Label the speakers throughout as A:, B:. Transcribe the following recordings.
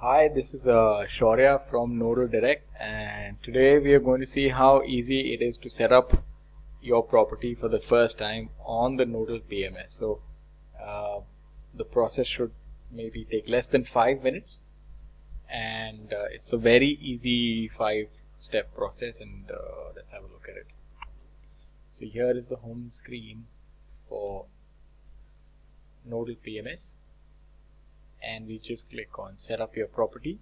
A: Hi, this is Shaurya from Nodal Direct, and today we are going to see how easy it is to set up your property for the first time on the Nodal PMS. So the process should maybe take less than 5 minutes, and it's a very easy 5-step process, and let's have a look at it. So here is the home screen for Nodal PMS, and we just click on set up your property.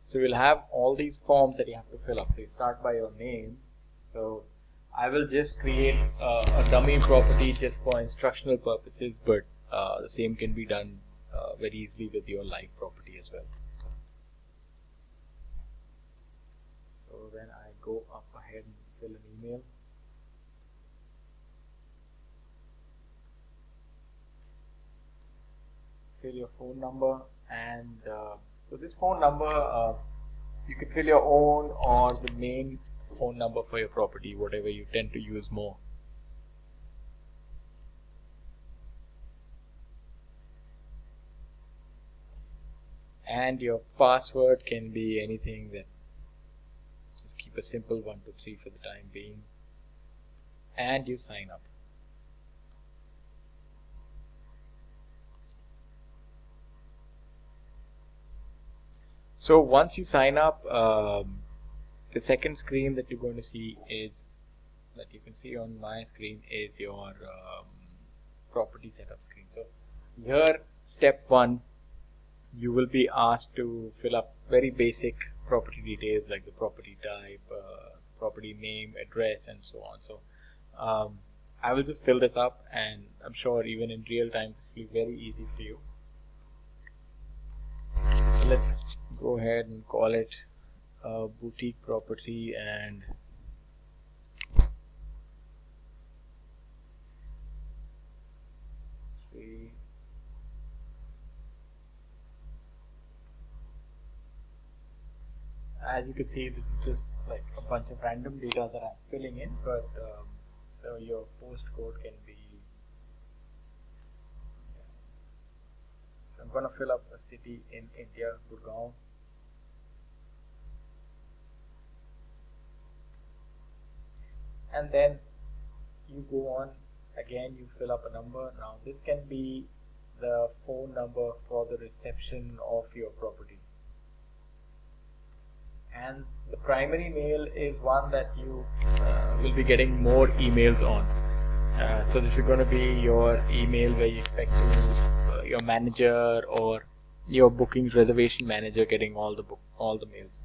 A: So we'll have all these forms that you have to fill up. So you start by your name. So I will just create a dummy property just for instructional purposes, but the same can be done very easily with your live property as well. So then I go up ahead and fill an email. Fill your phone number, and so this phone number you can fill your own or the main phone number for your property, whatever you tend to use more. And your password can be anything. That just keep a simple 1, 2, 3 for the time being, and you sign up. So once you sign up, the second screen that you're going to see is, that you can see on my screen, is your property setup screen. So here, step 1, you will be asked to fill up very basic property details like the property type, property name, address, and so on. So I will just fill this up, and I'm sure even in real time this will be very easy for you. So let's go ahead and call it a boutique property, and as you can see, this is just like a bunch of random data that I'm filling in, but so your postcode can be, so I'm going to fill up a city in India, Gurgaon. And then you go on, again you fill up a number. Now this can be the phone number for the reception of your property, and the primary mail is one that you will be getting more emails on. So this is going to be your email where you expect to, your manager or your bookings reservation manager getting all the mails.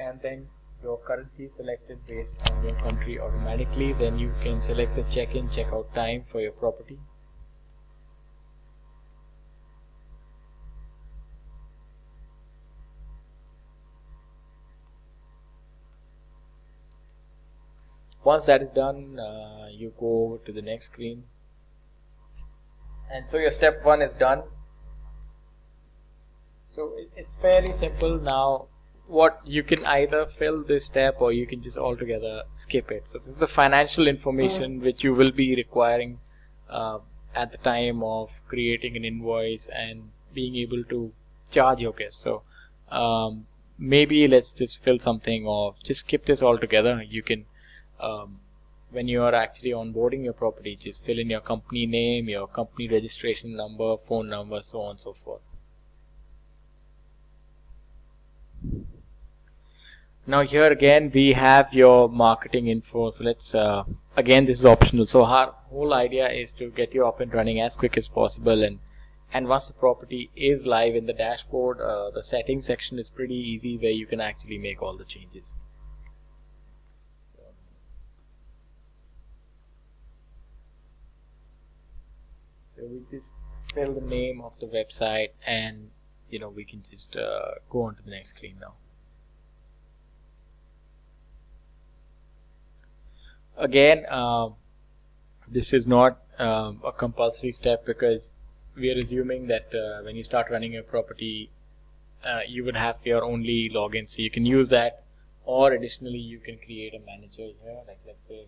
A: And then your currency is selected based on your country automatically. Then you can select the check-in, check-out time for your property. Once that is done, you go over to the next screen, and so your step 1 is done. So it's fairly simple. Now what you can either fill this step or you can just altogether skip it. So this is the financial information which you will be requiring at the time of creating an invoice and being able to charge your guests. So maybe let's just fill something, or just skip this altogether. You can when you are actually onboarding your property, just fill in your company name, your company registration number, phone number, so on and so forth. Now here again we have your marketing info. So let's again, this is optional. So our whole idea is to get you up and running as quick as possible, and once the property is live in the dashboard, the settings section is pretty easy where you can actually make all the changes. So we just fill the name of the website, and we can just go on to the next screen now. Again, this is not a compulsory step, because we are assuming that when you start running your property, you would have your only login, so you can use that, or additionally you can create a manager here, like let's say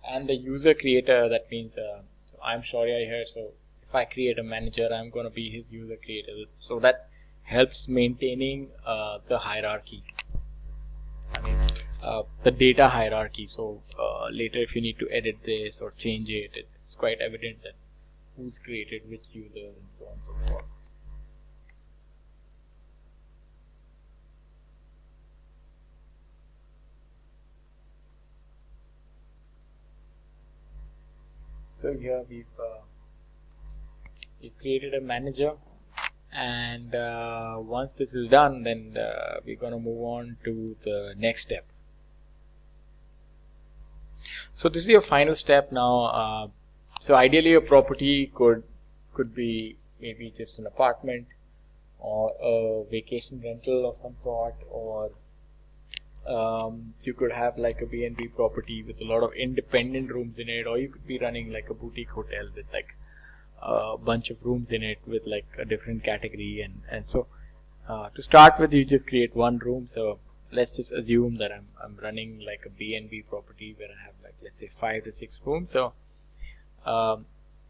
A: and the user creator, that means so I'm Shaurya here, so if I create a manager, I'm going to be his user creator, so that helps maintaining the hierarchy, I mean the data hierarchy. So later if you need to edit this or change it, it's quite evident that who's created which user and so on and so forth. So here we've created a manager, and once this is done, then we're going to move on to the next step. So this is your final step now. So ideally your property could be maybe just an apartment or a vacation rental of some sort, or you could have like a B&B property with a lot of independent rooms in it, or you could be running like a boutique hotel with like a bunch of rooms in it with like a different category, and so to start with you just create one room. So let's just assume that I'm running like a B&B property where I have like, let's say 5 to 6 rooms. So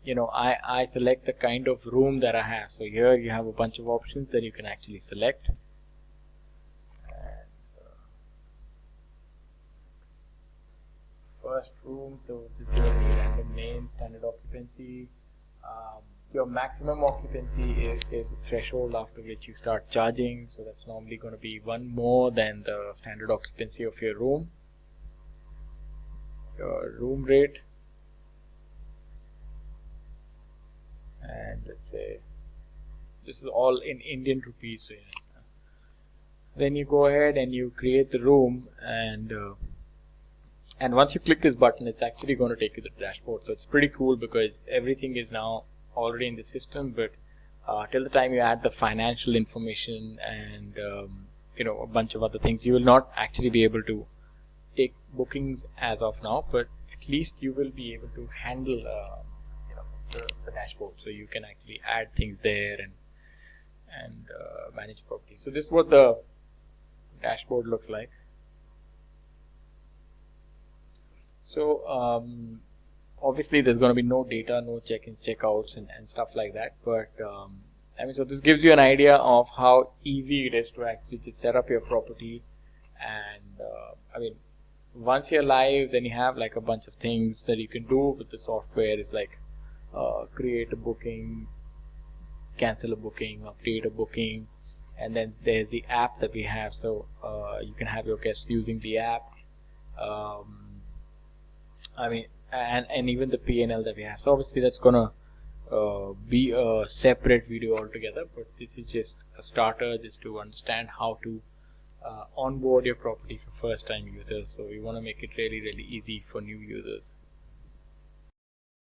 A: you know, I select the kind of room that I have. So here you have a bunch of options that you can actually select. First room, so just give a random name, standard occupancy. Your maximum occupancy is the threshold after which you start charging, so that's normally going to be one more than the standard occupancy of your room. Your room rate, and let's say this is all in Indian rupees. So yes. Then you go ahead and you create the room, and once you click this button, it's actually going to take you to the dashboard. So it's pretty cool because everything is now already in the system, but till the time you add the financial information and you know, a bunch of other things, you will not actually be able to take bookings as of now, but at least you will be able to handle you know, the dashboard, so you can actually add things there and manage property. So this is what the dashboard looks like. So obviously there's going to be no data, no check-ins, check-outs and stuff like that, but I mean, so this gives you an idea of how easy it is to actually just set up your property. And I mean, once you're live, then you have like a bunch of things that you can do with the software. It's like create a booking, cancel a booking, update a booking, and then there's the app that we have. So you can have your guests using the app. I mean, and even the P&L that we have. So obviously that's gonna be a separate video altogether, but this is just a starter just to understand how to onboard your property for first time users. So we want to make it really easy for new users.